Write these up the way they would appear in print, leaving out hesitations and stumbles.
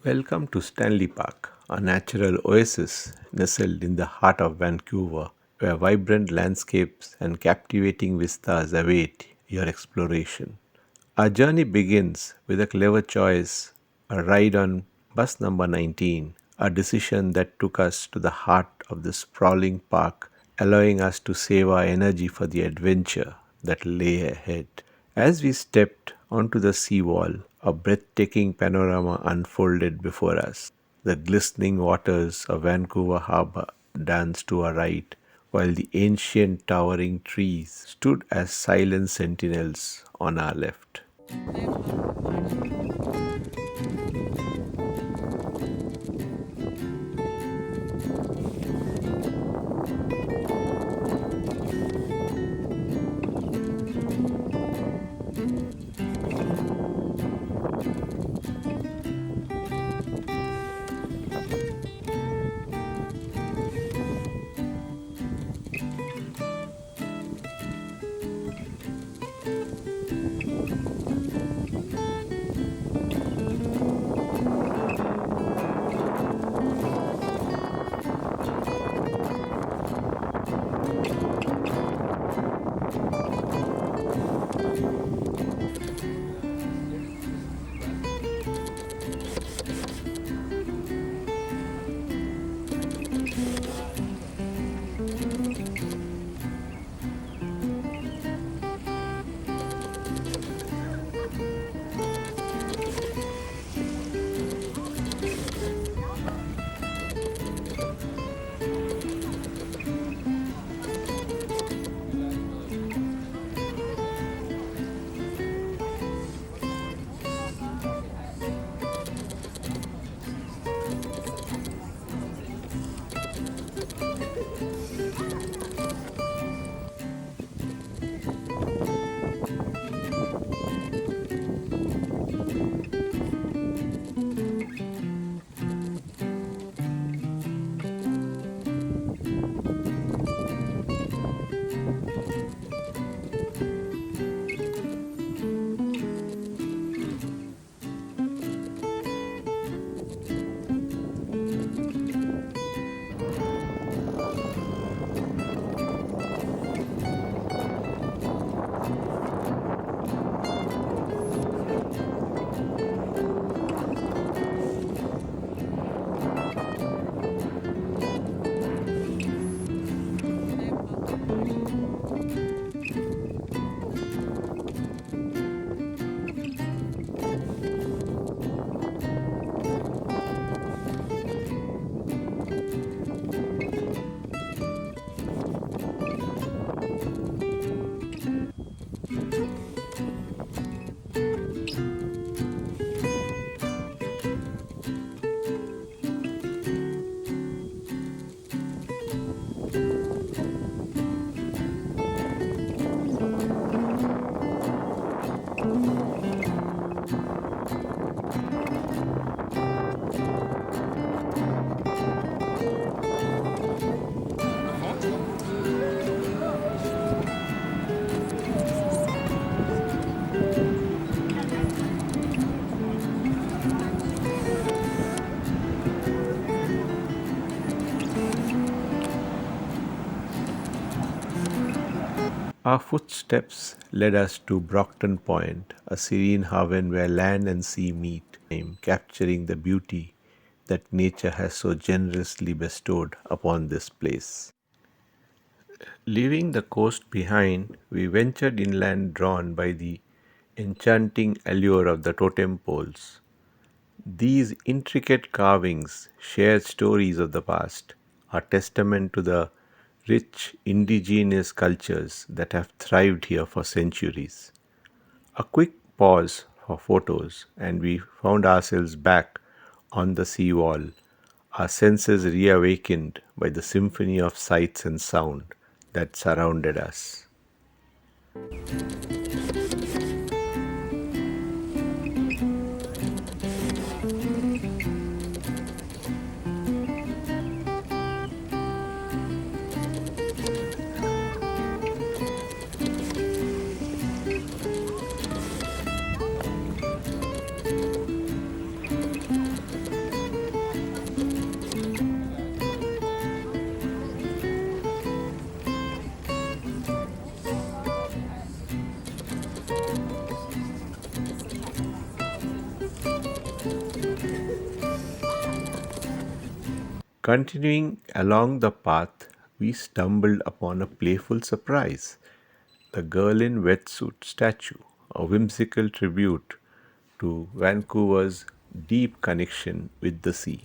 Welcome to Stanley Park, a natural oasis nestled in the heart of Vancouver, where vibrant landscapes and captivating vistas await your exploration. Our journey begins with a clever choice, a ride on bus number 19, a decision that took us to the heart of the sprawling park, allowing us to save our energy for the adventure that lay ahead. As we stepped onto the seawall, a breathtaking panorama unfolded before us. The glistening waters of Vancouver Harbor danced to our right, while the ancient towering trees stood as silent sentinels on our left. Our footsteps led us to Brockton Point, a serene haven where land and sea meet, capturing the beauty that nature has so generously bestowed upon this place. Leaving the coast behind, we ventured inland drawn by the enchanting allure of the totem poles. These intricate carvings, shared stories of the past, are testament to the rich indigenous cultures that have thrived here for centuries. A quick pause for photos, and we found ourselves back on the seawall, our senses reawakened by the symphony of sights and sound that surrounded us. Continuing along the path, we stumbled upon a playful surprise: the girl in wetsuit statue, a whimsical tribute to Vancouver's deep connection with the sea.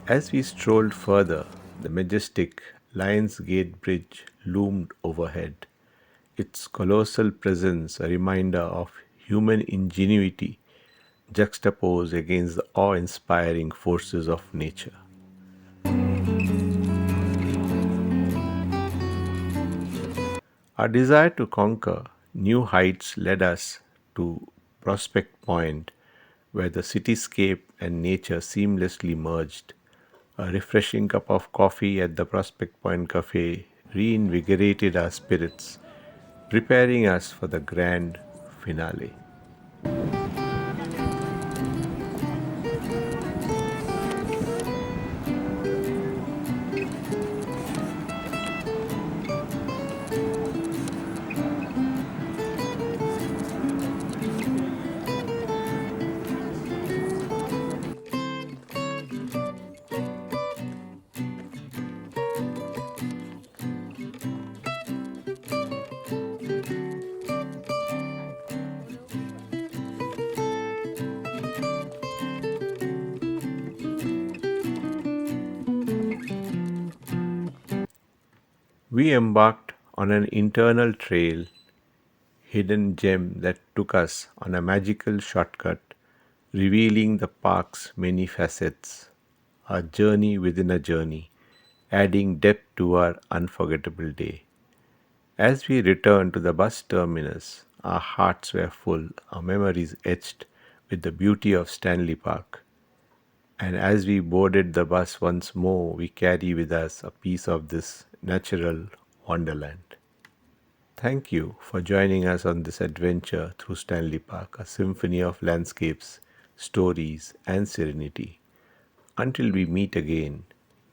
As we strolled further, the majestic Lions Gate Bridge loomed overhead, its colossal presence a reminder of human ingenuity juxtaposed against the awe inspiring forces of nature. Our desire to conquer new heights led us to Prospect Point, where the cityscape and nature seamlessly merged. A refreshing cup of coffee at the Prospect Point Cafe reinvigorated our spirits, preparing us for the grand finale. We embarked on an internal trail, hidden gem that took us on a magical shortcut, revealing the park's many facets, a journey within a journey, adding depth to our unforgettable day. As we returned to the bus terminus, our hearts were full, our memories etched with the beauty of Stanley Park. And as we boarded the bus once more, we carry with us a piece of this natural wonderland. Thank you for joining us on this adventure through Stanley Park, a symphony of landscapes, stories, and serenity. Until we meet again,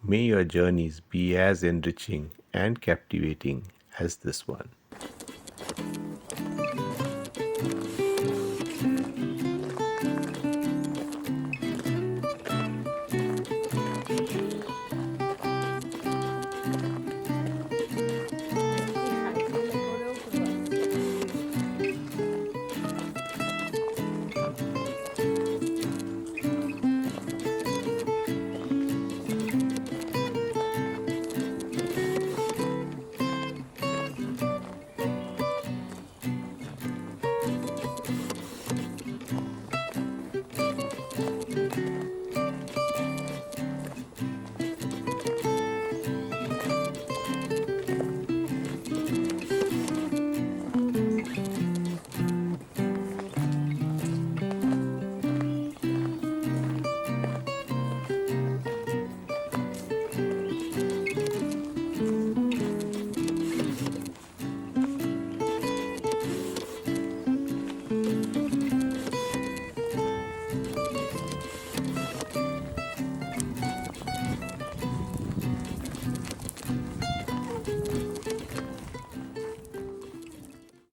may your journeys be as enriching and captivating as this one.